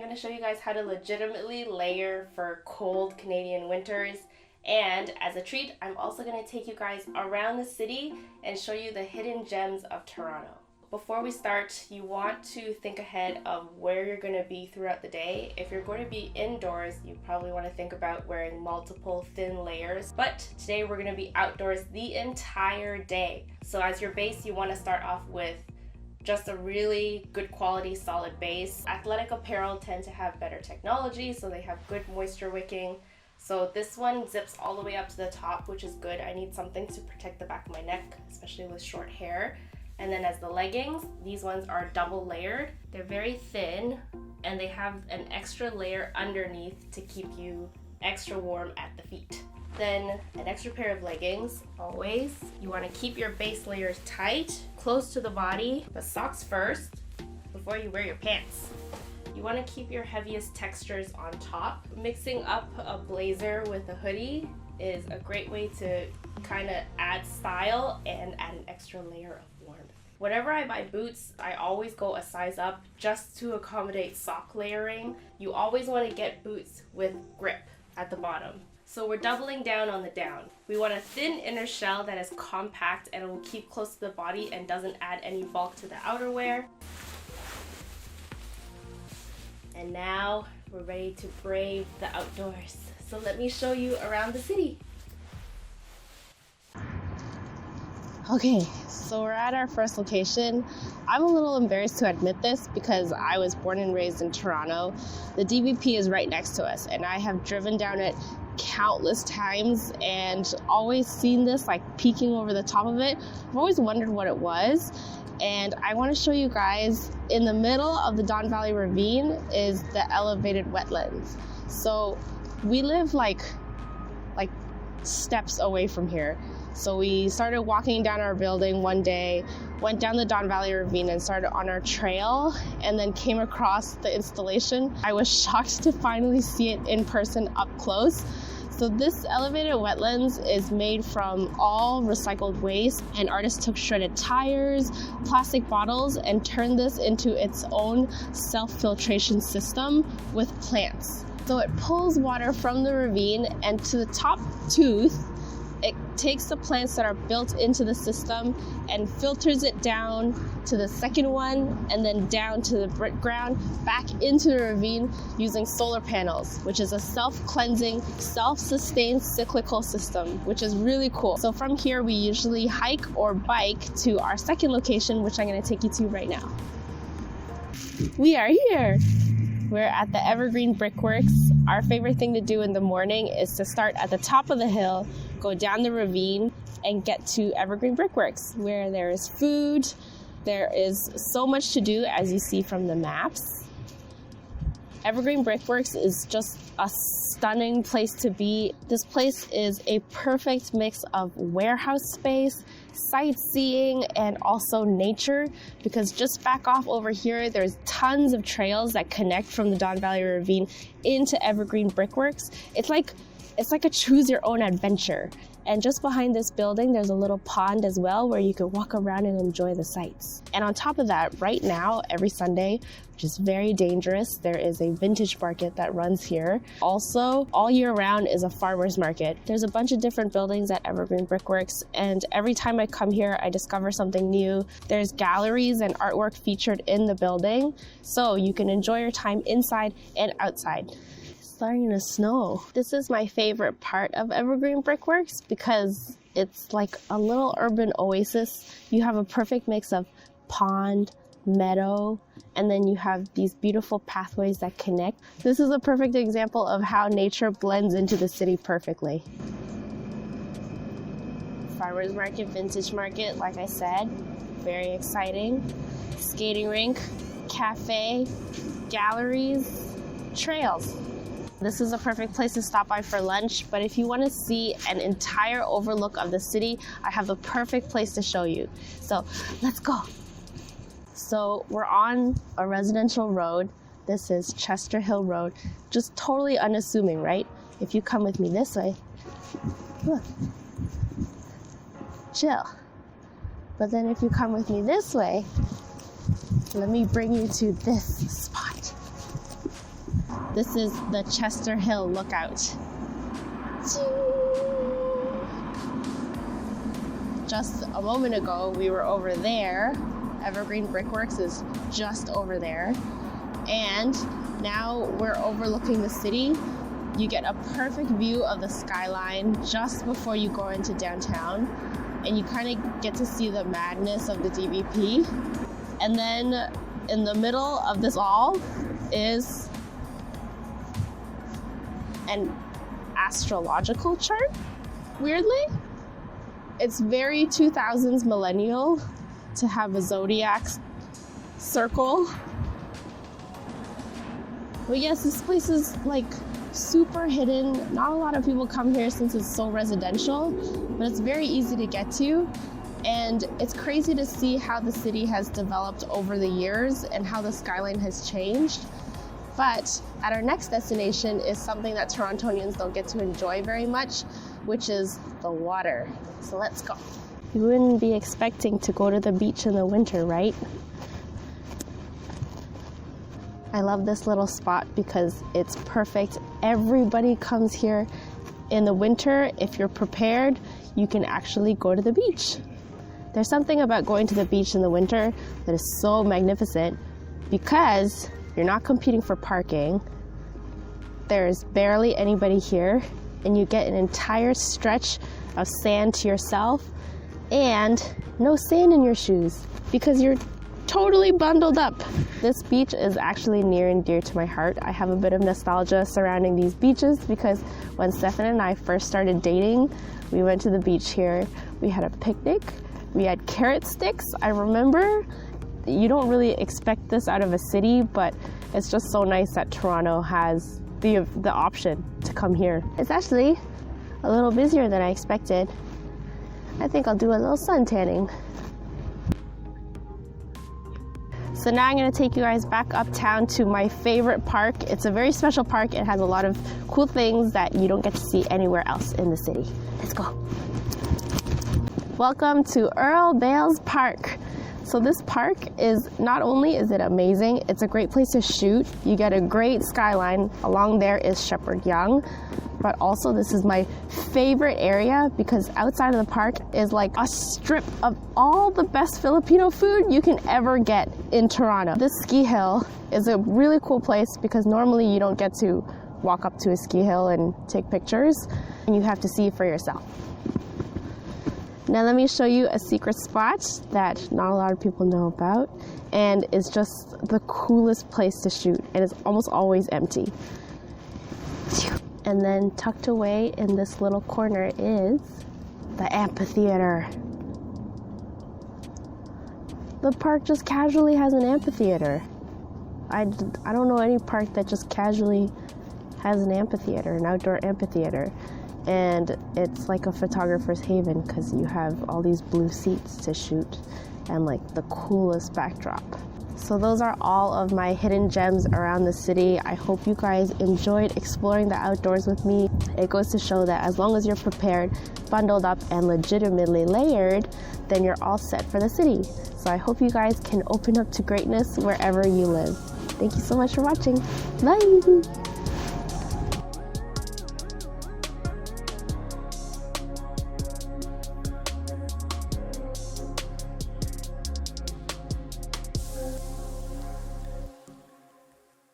going to show you guys how to legitimately layer for cold Canadian winters. And as a treat, I'm also going to take you guys around the city and show you the hidden gems of Toronto. Before we start, you want to think ahead of where you're going to be throughout the day. If you're going to be indoors, you probably want to think about wearing multiple thin layers. But today we're going to be outdoors the entire day. So as your base, you want to start off with just a really good quality solid base. Athletic apparel tend to have better technology, so they have good moisture wicking. So this one zips all the way up to the top, which is good. I need something to protect the back of my neck, especially with short hair. And then as the leggings, these ones are double layered. They're very thin and they have an extra layer underneath to keep you extra warm at the feet. Then an extra pair of leggings, always. You want to keep your base layers tight, close to the body, but socks first before you wear your pants. You want to keep your heaviest textures on top. Mixing up a blazer with a hoodie is a great way to kind of add style and add an extra layer of warmth. Whenever I buy boots, I always go a size up just to accommodate sock layering. You always want to get boots with grip at the bottom. So we're doubling down on the down. We want a thin inner shell that is compact and it will keep close to the body and doesn't add any bulk to the outerwear. And now we're ready to brave the outdoors. So let me show you around the city. Okay, so we're at our first location. I'm a little embarrassed to admit this because I was born and raised in Toronto. The DVP is right next to us and I have driven down it countless times and always seen this like peeking over the top of it. I've always wondered what it was. And I want to show you guys, in the middle of the Don Valley Ravine is the elevated wetlands. So we live like steps away from here. So we started walking down our building one day, went down the Don Valley Ravine and started on our trail, and then came across the installation. I was shocked to finally see it in person up close. So this elevated wetlands is made from all recycled waste, and artists took shredded tires, plastic bottles, and turned this into its own self-filtration system with plants. So it pulls water from the ravine, and to the top tooth, it takes the plants that are built into the system and filters it down to the second one and then down to the brick ground, back into the ravine using solar panels, which is a self-cleansing, self-sustained cyclical system, which is really cool. So from here, we usually hike or bike to our second location, which I'm going to take you to right now. We are here. We're at the Evergreen Brickworks. Our favorite thing to do in the morning is to start at the top of the hill, go down the ravine, and get to Evergreen Brickworks, where there is food. There is so much to do, as you see from the maps. Evergreen Brickworks is just a stunning place to be. This place is a perfect mix of warehouse space, sightseeing, and also nature, because just back off over here, there's tons of trails that connect from the Don Valley Ravine into Evergreen Brickworks. It's like a choose your own adventure. And just behind this building, there's a little pond as well where you can walk around and enjoy the sights. And on top of that, right now, every Sunday, which is very dangerous, there is a vintage market that runs here. Also, all year round is a farmer's market. There's a bunch of different buildings at Evergreen Brickworks, and every time I come here, I discover something new. There's galleries and artwork featured in the building, so you can enjoy your time inside and outside. Starting to snow. This is my favorite part of Evergreen Brickworks because it's like a little urban oasis. You have a perfect mix of pond, meadow, and then you have these beautiful pathways that connect. This is a perfect example of how nature blends into the city perfectly. Farmers market, vintage market, like I said, very exciting. Skating rink, cafe, galleries, trails. This is a perfect place to stop by for lunch, but if you want to see an entire overlook of the city, I have the perfect place to show you. So let's go. So we're on a residential road. This is Chester Hill Road. Just totally unassuming, right? If you come with me this way, look, chill. But then if you come with me this way, let me bring you to this spot. This is the Chester Hill Lookout. Just a moment ago, we were over there. Evergreen Brickworks is just over there. And now we're overlooking the city. You get a perfect view of the skyline just before you go into downtown. And you kind of get to see the madness of the DVP. And then in the middle of this all is an astrological chart, weirdly. It's very 2000s millennial to have a zodiac circle. But yes, this place is like super hidden. Not a lot of people come here since it's so residential, but it's very easy to get to. And it's crazy to see how the city has developed over the years and how the skyline has changed. But at our next destination is something that Torontonians don't get to enjoy very much, which is the water. So let's go. You wouldn't be expecting to go to the beach in the winter, right? I love this little spot because it's perfect. Everybody comes here in the winter. If you're prepared, you can actually go to the beach. There's something about going to the beach in the winter that is so magnificent because you're not competing for parking. There's barely anybody here, and you get an entire stretch of sand to yourself and no sand in your shoes because you're totally bundled up. This beach is actually near and dear to my heart. I have a bit of nostalgia surrounding these beaches because when Stefan and I first started dating, we went to the beach here. We had a picnic. We had carrot sticks. I remember. You don't really expect this out of a city, but it's just so nice that Toronto has the option to come here. It's actually a little busier than I expected. I think I'll do a little sun tanning. So now I'm going to take you guys back uptown to my favorite park. It's a very special park. It has a lot of cool things that you don't get to see anywhere else in the city. Let's go. Welcome to Earl Bales Park. So this park is, not only is it amazing, it's a great place to shoot. You get a great skyline. Along there is Shepherd Young. But also this is my favorite area because outside of the park is like a strip of all the best Filipino food you can ever get in Toronto. This ski hill is a really cool place because normally you don't get to walk up to a ski hill and take pictures, and you have to see for yourself. Now let me show you a secret spot that not a lot of people know about, and it's just the coolest place to shoot, and it's almost always empty. And then tucked away in this little corner is the amphitheater. The park just casually has an amphitheater. I don't know any park that just casually has an amphitheater, an outdoor amphitheater. And it's like a photographer's haven because you have all these blue seats to shoot and like the coolest backdrop. So those are all of my hidden gems around the city. I hope you guys enjoyed exploring the outdoors with me. It goes to show that as long as you're prepared, bundled up, and legitimately layered, then you're all set for the city. So I hope you guys can open up to greatness wherever you live. Thank you so much for watching. Bye!